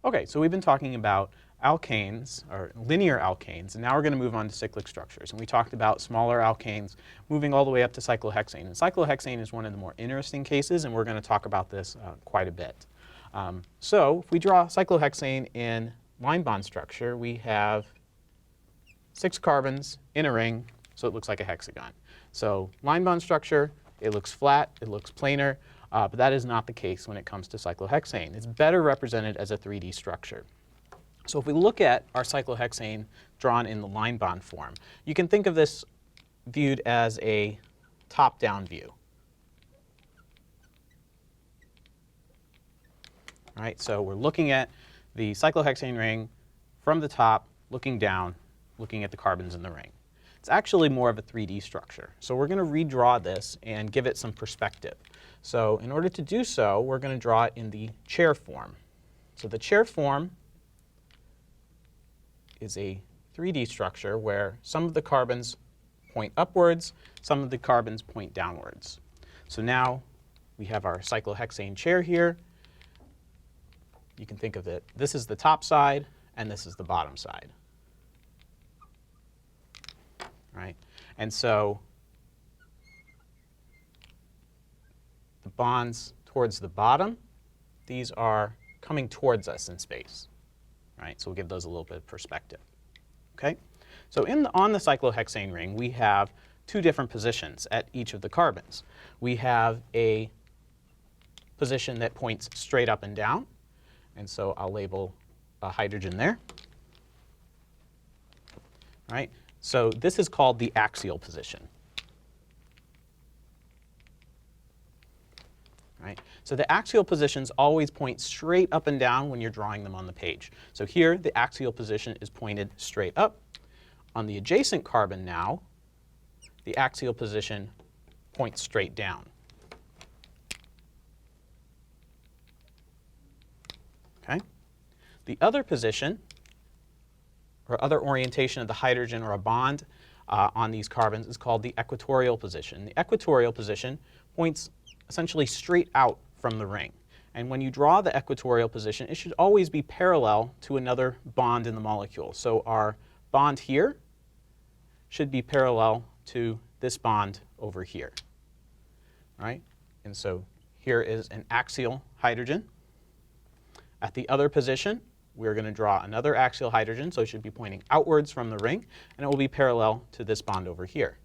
Okay, so we've been talking about alkanes, or linear alkanes, and now we're going to move on to cyclic structures. And we talked about smaller alkanes moving all the way up to cyclohexane. And cyclohexane is one of the more interesting cases, and we're going to talk about this quite a bit. So if we draw cyclohexane in line bond structure, we have 6 carbons in a ring, so it looks like a hexagon. So line bond structure, it looks flat, it looks planar, but that is not the case when it comes to cyclohexane. It's better represented as a 3D structure. So if we look at our cyclohexane drawn in the line bond form, you can think of this viewed as a top-down view. All right, so we're looking at the cyclohexane ring from the top, looking down, looking at the carbons in the ring. It's actually more of a 3D structure. So we're going to redraw this and give it some perspective. So in order to do so, we're going to draw it in the chair form. So the chair form is a 3D structure where some of the carbons point upwards, some of the carbons point downwards. So now we have our cyclohexane chair here. You can think of it, this is the top side and this is the bottom side. Right? And so the bonds towards the bottom, these are coming towards us in space. Right? So we'll give those a little bit of perspective. Okay? So on the cyclohexane ring, we have 2 different positions at each of the carbons. We have a position that points straight up and down, and so I'll label a hydrogen there. Right? So this is called the axial position. Right? So the axial positions always point straight up and down when you're drawing them on the page. So here, the axial position is pointed straight up. On the adjacent carbon now, the axial position points straight down. Okay? The other position, or other orientation of the hydrogen or a bond on these carbons is called the equatorial position. The equatorial position points essentially straight out from the ring. And when you draw the equatorial position, it should always be parallel to another bond in the molecule. So our bond here should be parallel to this bond over here. Right? And so here is an axial hydrogen. At the other position, we're going to draw another axial hydrogen, so it should be pointing outwards from the ring, and it will be parallel to this bond over here.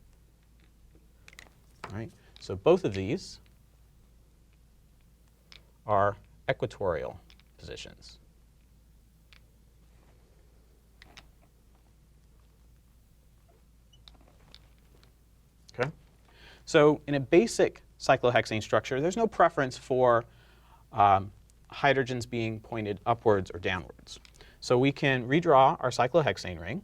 All right? So both of these are equatorial positions. Okay? So in a basic cyclohexane structure, there's no preference for hydrogens being pointed upwards or downwards. So we can redraw our cyclohexane ring.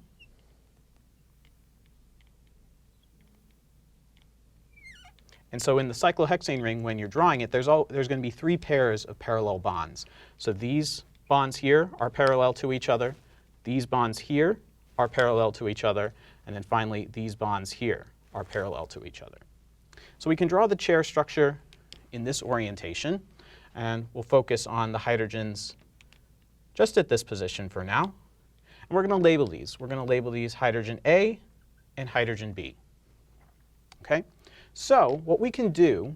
And so in the cyclohexane ring, when you're drawing it, there's going to be 3 pairs of parallel bonds. So these bonds here are parallel to each other. These bonds here are parallel to each other. And then finally, these bonds here are parallel to each other. So we can draw the chair structure in this orientation. And we'll focus on the hydrogens just at this position for now. And we're going to label these. We're going to label these hydrogen A and hydrogen B. Okay? So what we can do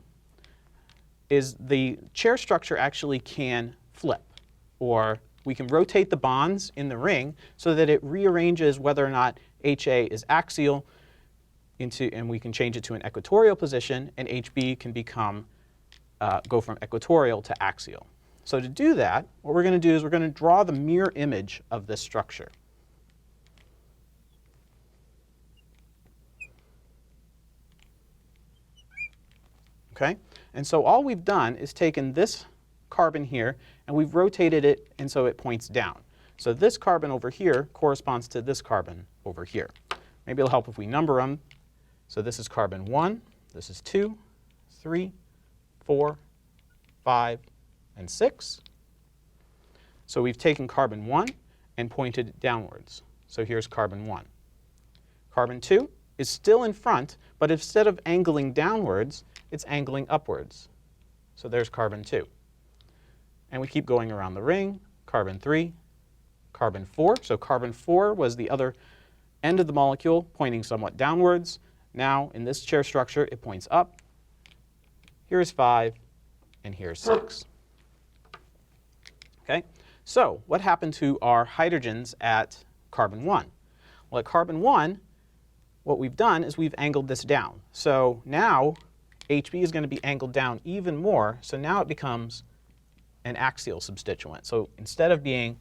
is the chair structure actually can flip, or we can rotate the bonds in the ring so that it rearranges whether or not HA is axial and we can change it to an equatorial position, and HB can become go from equatorial to axial. So to do that, what we're going to do is we're going to draw the mirror image of this structure. Okay? And so all we've done is taken this carbon here and we've rotated it and so it points down. So this carbon over here corresponds to this carbon over here. Maybe it'll help if we number them. So this is carbon 1, this is 2, 3, 4, 5, and 6. So we've taken carbon 1 and pointed downwards. So here's carbon 1. Carbon 2 is still in front, but instead of angling downwards, it's angling upwards. So there's carbon 2. And we keep going around the ring. carbon 3, carbon 4. So carbon 4 was the other end of the molecule pointing somewhat downwards. Now in this chair structure it points up. Here's 5 and here's 6. Okay? So what happened to our hydrogens at carbon 1? Well, at carbon 1, what we've done is we've angled this down. So now HB is going to be angled down even more, so now it becomes an axial substituent. So instead of being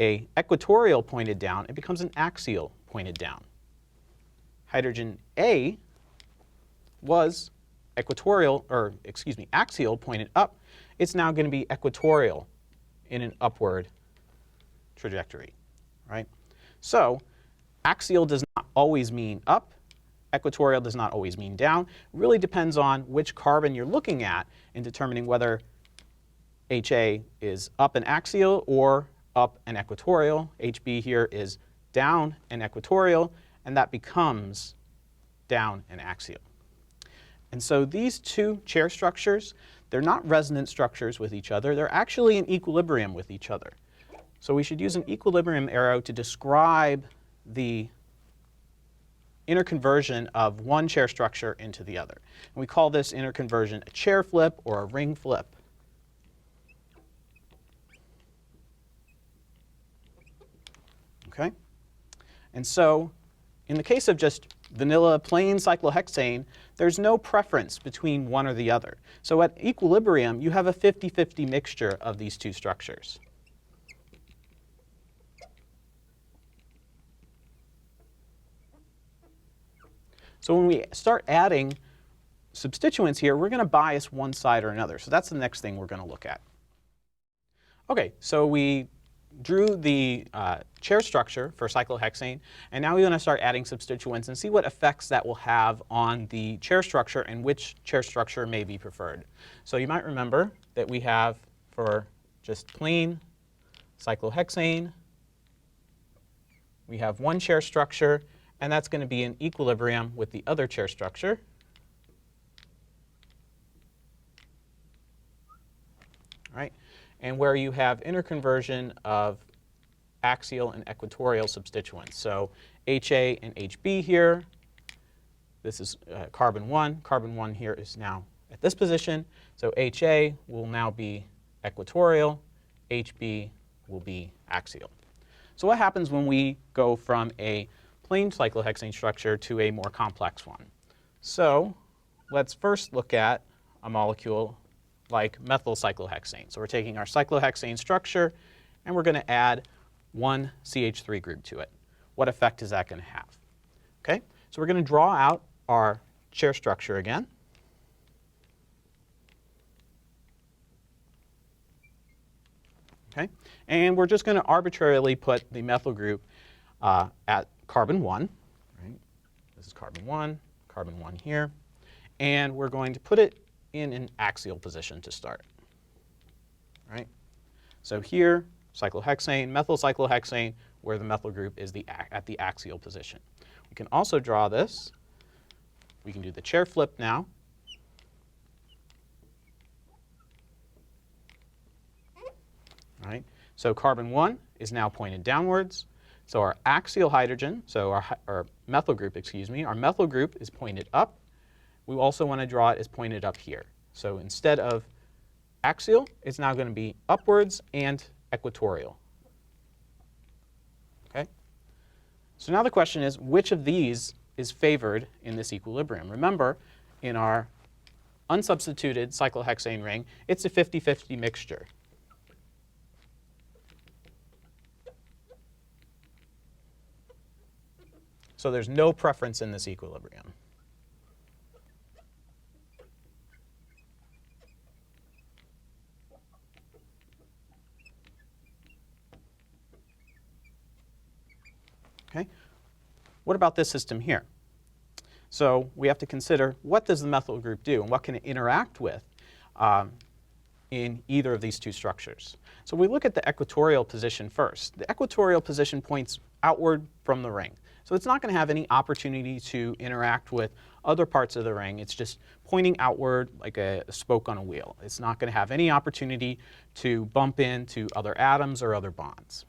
a equatorial pointed down, it becomes an axial pointed down. Hydrogen A was axial pointed up. It's now going to be equatorial in an upward trajectory, right? So axial does not always mean up. Equatorial does not always mean down. It really depends on which carbon you're looking at in determining whether HA is up and axial or up and equatorial. HB here is down and equatorial, and that becomes down and axial. And so these two chair structures, they're not resonant structures with each other. They're actually in equilibrium with each other. So we should use an equilibrium arrow to describe the interconversion of one chair structure into the other. And we call this interconversion a chair flip or a ring flip. Okay? And so in the case of just vanilla plain cyclohexane, there's no preference between one or the other. So at equilibrium, you have a 50-50 mixture of these two structures. So when we start adding substituents here, we're going to bias one side or another. So that's the next thing we're going to look at. Okay, so we drew the chair structure for cyclohexane, and now we're going to start adding substituents and see what effects that will have on the chair structure and which chair structure may be preferred. So you might remember that we have, for just plain cyclohexane, we have one chair structure, and that's going to be in equilibrium with the other chair structure. All right. And where you have interconversion of axial and equatorial substituents. So HA and HB here, this is carbon 1. Carbon 1 here is now at this position. So HA will now be equatorial, HB will be axial. So what happens when we go from a plain cyclohexane structure to a more complex one? So let's first look at a molecule like methyl cyclohexane. So we're taking our cyclohexane structure and we're going to add one CH3 group to it. What effect is that going to have? Okay, so we're going to draw out our chair structure again. Okay, and we're just going to arbitrarily put the methyl group at carbon 1. Right? This is carbon 1 here. And we're going to put it in an axial position to start. Right? So here, cyclohexane, methyl cyclohexane, where the methyl group is at the axial position. We can also draw this. We can do the chair flip now. Right? So carbon 1 is now pointed downwards. So our axial hydrogen, so our methyl group, our methyl group is pointed up. We also want to draw it as pointed up here. So instead of axial, it's now going to be upwards and equatorial. Okay? So now the question is, which of these is favored in this equilibrium? Remember, in our unsubstituted cyclohexane ring, it's a 50-50 mixture. So there's no preference in this equilibrium. Okay. What about this system here? So we have to consider, what does the methyl group do and what can it interact with in either of these two structures? So we look at the equatorial position first. The equatorial position points outward from the ring. So it's not going to have any opportunity to interact with other parts of the ring. It's just pointing outward like a spoke on a wheel. It's not going to have any opportunity to bump into other atoms or other bonds.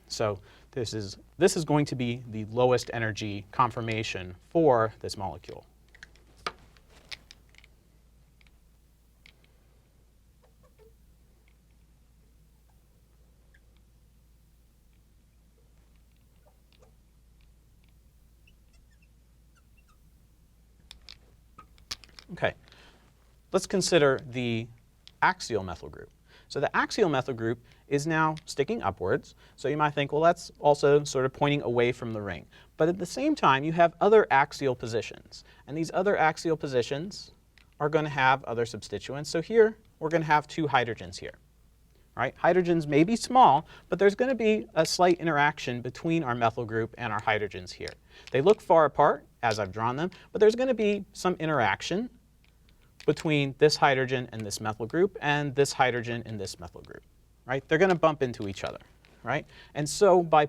So this is going to be the lowest energy conformation for this molecule. Okay, let's consider the axial methyl group. So the axial methyl group is now sticking upwards. So you might think, well, that's also sort of pointing away from the ring. But at the same time, you have other axial positions. And these other axial positions are going to have other substituents. So here, we're going to have two hydrogens here. Right? Hydrogens may be small, but there's going to be a slight interaction between our methyl group and our hydrogens here. They look far apart, as I've drawn them, but there's going to be some interaction between this hydrogen and this methyl group and this hydrogen and this methyl group. Right? They're going to bump into each other. Right? And so by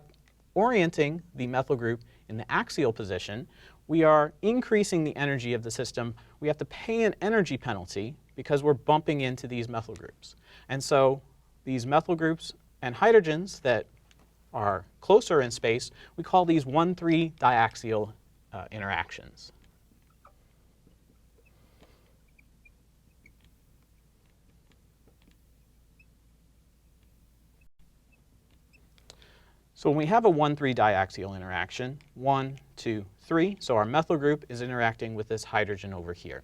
orienting the methyl group in the axial position, we are increasing the energy of the system. We have to pay an energy penalty because we're bumping into these methyl groups. And so these methyl groups and hydrogens that are closer in space, we call these 1,3 diaxial interactions. So when we have a 1,3 diaxial interaction, 1, 2, 3, so our methyl group is interacting with this hydrogen over here.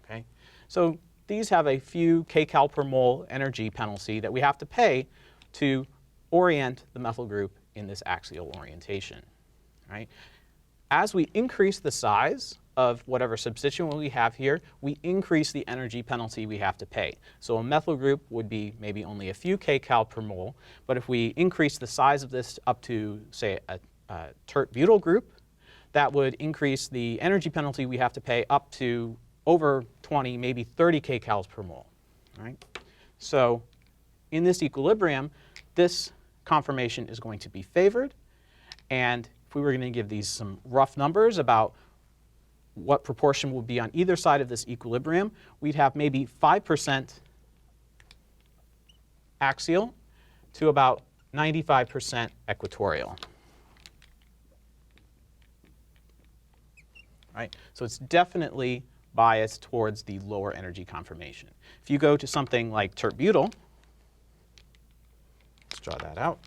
Okay? So these have a few kcal per mole energy penalty that we have to pay to orient the methyl group in this axial orientation. Right? As we increase the size of whatever substituent we have here, we increase the energy penalty we have to pay. So a methyl group would be maybe only a few kcal per mole, but if we increase the size of this up to, say, a tert-butyl group, that would increase the energy penalty we have to pay up to over 20, maybe 30 kcals per mole. Right? So in this equilibrium, this conformation is going to be favored. And if we were going to give these some rough numbers about what proportion would be on either side of this equilibrium, we'd have maybe 5% axial to about 95% equatorial. Right? So it's definitely biased towards the lower energy conformation. If you go to something like tert-butyl, let's draw that out.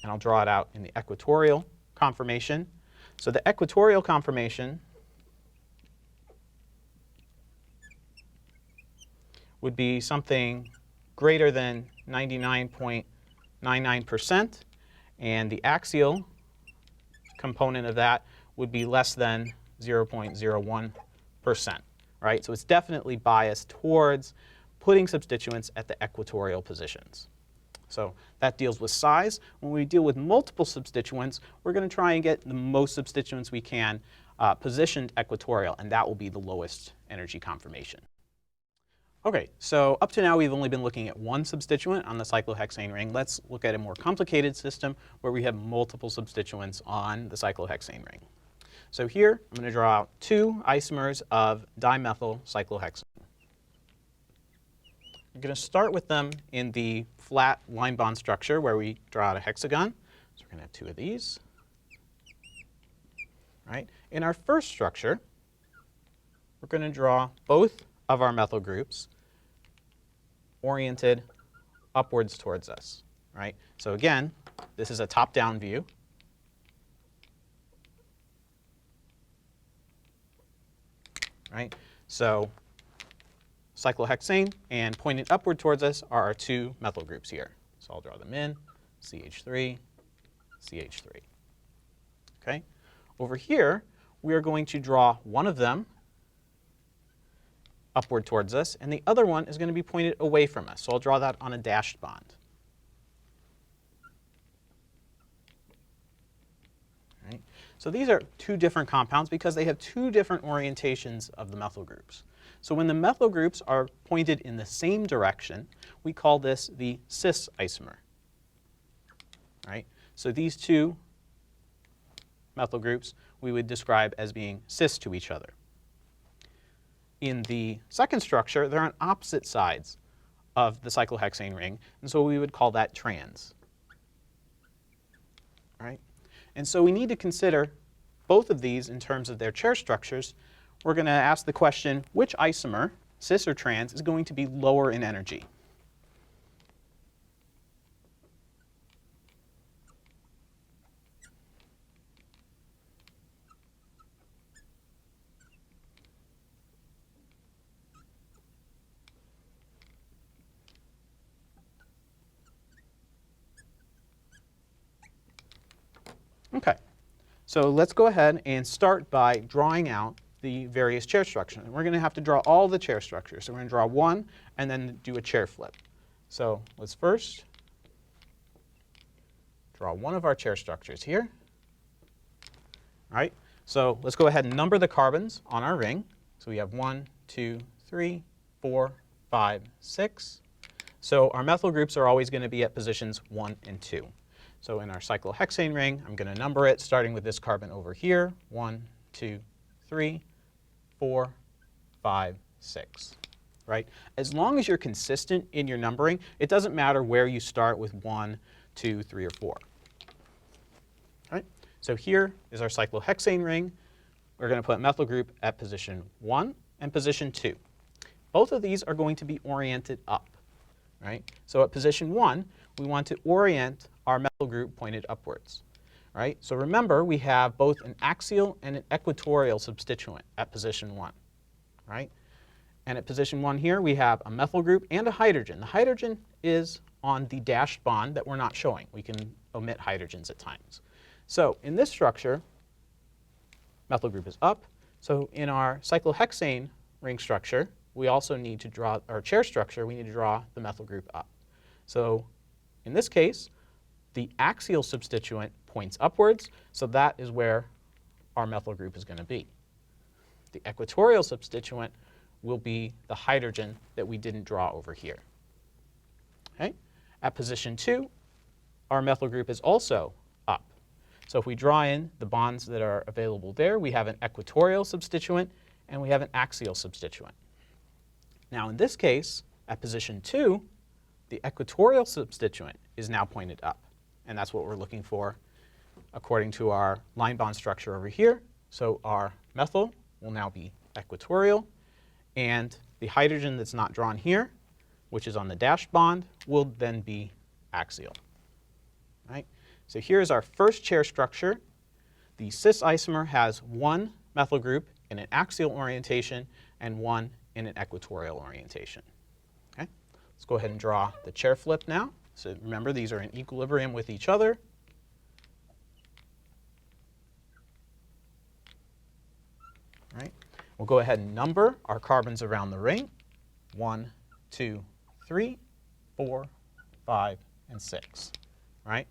And I'll draw it out in the equatorial conformation. So the equatorial conformation would be something greater than 99.99%, and the axial component of that would be less than 0.01%. Right? So it's definitely biased towards putting substituents at the equatorial positions. So that deals with size. When we deal with multiple substituents, we're going to try and get the most substituents we can positioned equatorial, and that will be the lowest energy conformation. OK, so up to now we've only been looking at one substituent on the cyclohexane ring. Let's look at a more complicated system where we have multiple substituents on the cyclohexane ring. So here I'm going to draw out two isomers of dimethyl cyclohexane. I'm going to start with them in the flat line bond structure where we draw out a hexagon. So we're going to have two of these. Right? In our first structure, we're going to draw both of our methyl groups oriented upwards towards us. Right? So again, this is a top-down view. Right? So cyclohexane and pointed upward towards us are our two methyl groups here. So I'll draw them in, CH3, CH3. Okay? Over here, we are going to draw one of them upward towards us, and the other one is going to be pointed away from us. So I'll draw that on a dashed bond. Right? So these are two different compounds because they have two different orientations of the methyl groups. So when the methyl groups are pointed in the same direction, we call this the cis isomer. Right? So these two methyl groups we would describe as being cis to each other. in the second structure, they're on opposite sides of the cyclohexane ring, and so we would call that trans. Right? And so we need to consider both of these in terms of their chair structures. We're going to ask the question, which isomer, cis or trans, is going to be lower in energy? Okay, so let's go ahead and start by drawing out the various chair structures. And we're going to have to draw all the chair structures. So we're going to draw one and then do a chair flip. So let's first draw one of our chair structures here. All right, so let's go ahead and number the carbons on our ring. So we have 1, 2, 3, 4, 5, 6. So our methyl groups are always going to be at positions 1 and 2. So in our cyclohexane ring, I'm going to number it starting with this carbon over here. 1, 2, 3, 4, 5, 6. Right? As long as you're consistent in your numbering, it doesn't matter where you start with 1, 2, 3, or 4. Right? So here is our cyclohexane ring. We're going to put methyl group at position 1 and position 2. Both of these are going to be oriented up. Right? So at position 1, we want to orient our methyl group pointed upwards. Right? So remember, we have both an axial and an equatorial substituent at position 1. Right? And at position 1 here, we have a methyl group and a hydrogen. The hydrogen is on the dashed bond that we're not showing. We can omit hydrogens at times. So in this structure, methyl group is up. So in our cyclohexane ring structure, we also need to draw our chair structure. We need to draw the methyl group up. So in this case, the axial substituent points upwards, so that is where our methyl group is going to be. The equatorial substituent will be the hydrogen that we didn't draw over here. Okay? At position 2, our methyl group is also up. So if we draw in the bonds that are available there, we have an equatorial substituent and we have an axial substituent. Now in this case, at position 2, the equatorial substituent is now pointed up. And that's what we're looking for according to our line bond structure over here. So our methyl will now be equatorial, and the hydrogen that's not drawn here, which is on the dashed bond, will then be axial. Right? So here's our first chair structure. The cis isomer has one methyl group in an axial orientation and one in an equatorial orientation. Okay? Let's go ahead and draw the chair flip now. So remember, these are in equilibrium with each other. Right? We'll go ahead and number our carbons around the ring. 1, 2, 3, 4, 5, and 6. Right?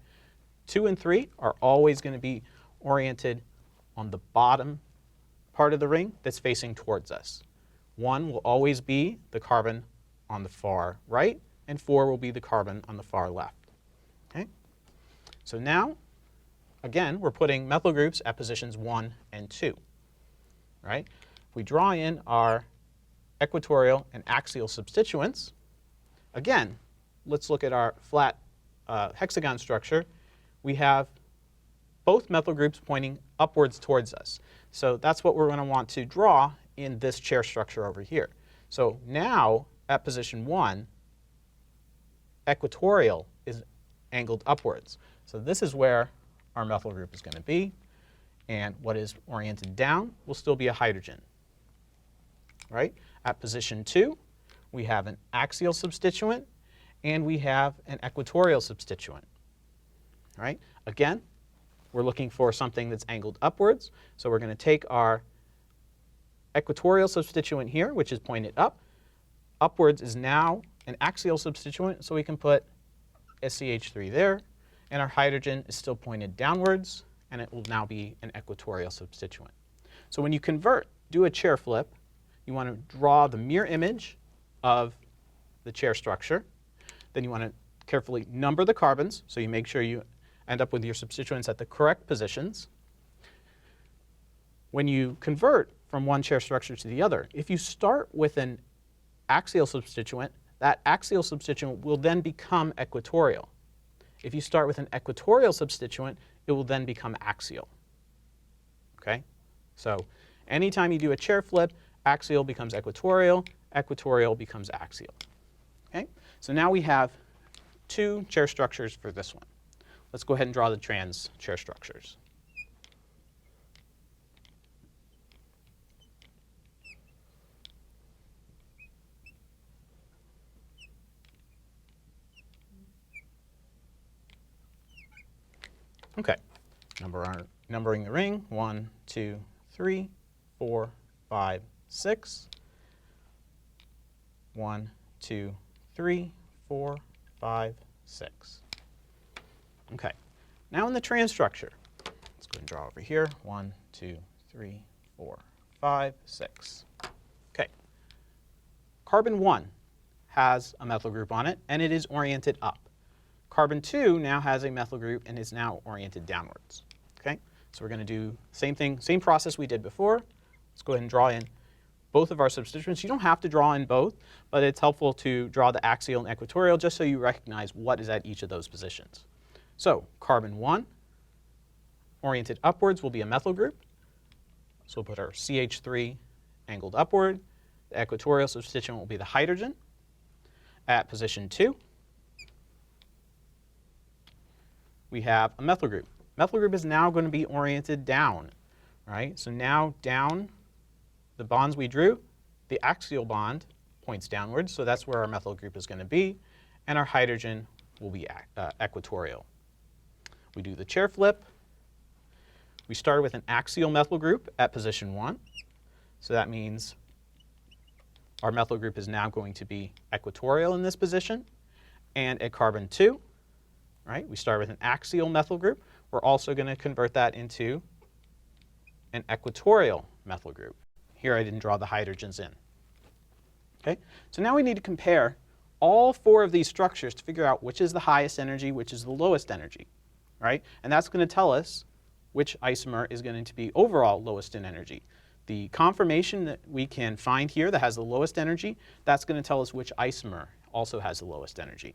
2 and 3 are always going to be oriented on the bottom part of the ring that's facing towards us. 1 will always be the carbon on the far right, and 4 will be the carbon on the far left. Okay? So now, again, we're putting methyl groups at positions 1 and 2. Right? If we draw in our equatorial and axial substituents, again, let's look at our flat hexagon structure. We have both methyl groups pointing upwards towards us. So that's what we're going to want to draw in this chair structure over here. So now, at position 1, equatorial is angled upwards. So this is where our methyl group is going to be. And what is oriented down will still be a hydrogen. Right? At position 2, we have an axial substituent, and we have an equatorial substituent. Right? Again, we're looking for something that's angled upwards. So we're going to take our equatorial substituent here, which is pointed up. Upwards is now an axial substituent, so we can put SCH3 there. And our hydrogen is still pointed downwards, and it will now be an equatorial substituent. So when you convert, do a chair flip, you want to draw the mirror image of the chair structure. Then you want to carefully number the carbons, so you make sure you end up with your substituents at the correct positions. When you convert from one chair structure to the other. If you start with an axial substituent, that axial substituent will then become equatorial. If you start with an equatorial substituent, it will then become axial. Okay? So anytime you do a chair flip, axial becomes equatorial, equatorial becomes axial. Okay? So now we have two chair structures for this one. Let's go ahead and draw the trans chair structures. Okay, numbering the ring, 1, 2, 3, 4, 5, 6. 1, 2, 3, 4, 5, 6. Okay, now in the trans structure, let's go ahead and draw over here, 1, 2, 3, 4, 5, 6. Okay, carbon 1 has a methyl group on it, and it is oriented up. Carbon 2 now has a methyl group and is now oriented downwards. Okay, so we're going to do same thing, same process we did before. Let's go ahead and draw in both of our substituents. You don't have to draw in both, but it's helpful to draw the axial and equatorial just so you recognize what is at each of those positions. So carbon 1, oriented upwards, will be a methyl group. So we'll put our CH3 angled upward. The equatorial substituent will be the hydrogen. At position 2, we have a methyl group. Methyl group is now going to be oriented down, right? So now down, the bonds we drew, the axial bond points downwards, so that's where our methyl group is going to be, and our hydrogen will be equatorial. We do the chair flip. We start with an axial methyl group at position 1, so that means our methyl group is now going to be equatorial in this position, and at carbon 2, right, we start with an axial methyl group. We're also going to convert that into an equatorial methyl group. Here I didn't draw the hydrogens in. Okay, so now we need to compare all 4 of these structures to figure out which is the highest energy, which is the lowest energy, right? And that's going to tell us which isomer is going to be overall lowest in energy. The conformation that we can find here that has the lowest energy, that's going to tell us which isomer also has the lowest energy.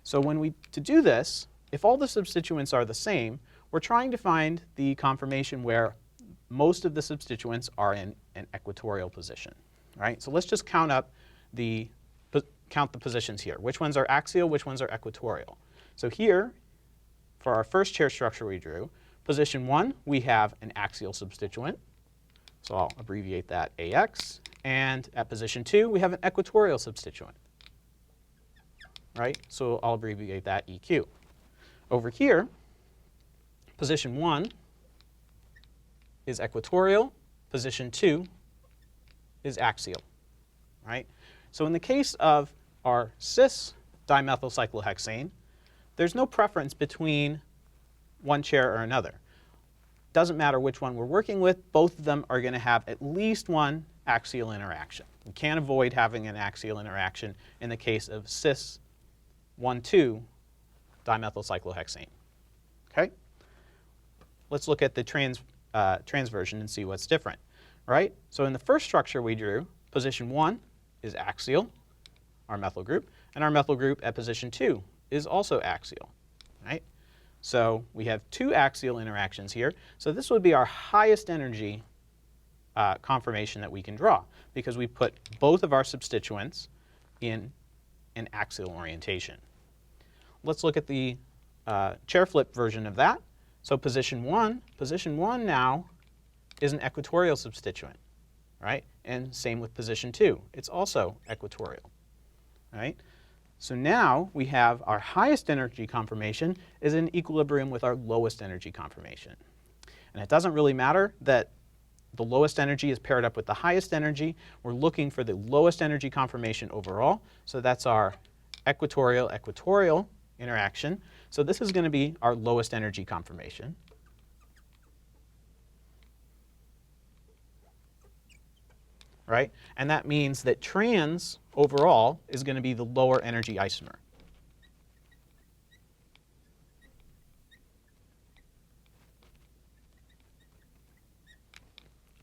So to do this, if all the substituents are the same, we're trying to find the conformation where most of the substituents are in an equatorial position, right? So let's just count the positions here. Which ones are axial, which ones are equatorial? So here, for our first chair structure we drew, position 1, we have an axial substituent. So I'll abbreviate that AX. And at position 2, we have an equatorial substituent, right? So I'll abbreviate that EQ. Over here, position 1 is equatorial, position 2 is axial, right? So in the case of our cis dimethyl cyclohexane, there's no preference between one chair or another. Doesn't matter which one we're working with, both of them are going to have at least one axial interaction. We can't avoid having an axial interaction in the case of cis 1,2 dimethyl cyclohexane. Okay? Let's look at the trans version and see what's different, right? So in the first structure we drew, position 1 is axial, our methyl group, and our methyl group at position 2 is also axial, right? So we have 2 axial interactions here. So this would be our highest energy conformation that we can draw because we put both of our substituents in an axial orientation. Let's look at the chair flip version of that. So position 1 now is an equatorial substituent, right? And same with position 2. It's also equatorial, right? So now we have our highest energy conformation is in equilibrium with our lowest energy conformation. And it doesn't really matter that the lowest energy is paired up with the highest energy. We're looking for the lowest energy conformation overall. So that's our equatorial-equatorial interaction. So this is going to be our lowest energy conformation. Right? And that means that trans overall is going to be the lower energy isomer.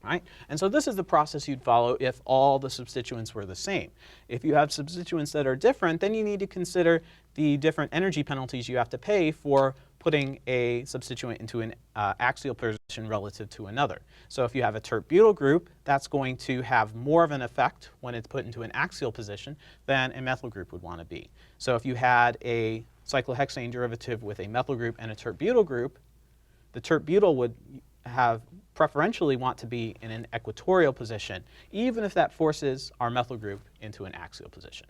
Right? And so this is the process you'd follow if all the substituents were the same. If you have substituents that are different, then you need to consider the different energy penalties you have to pay for putting a substituent into an axial position relative to another. So if you have a tert-butyl group, that's going to have more of an effect when it's put into an axial position than a methyl group would want to be. So if you had a cyclohexane derivative with a methyl group and a tert-butyl group, the tert-butyl would preferentially want to be in an equatorial position, even if that forces our methyl group into an axial position.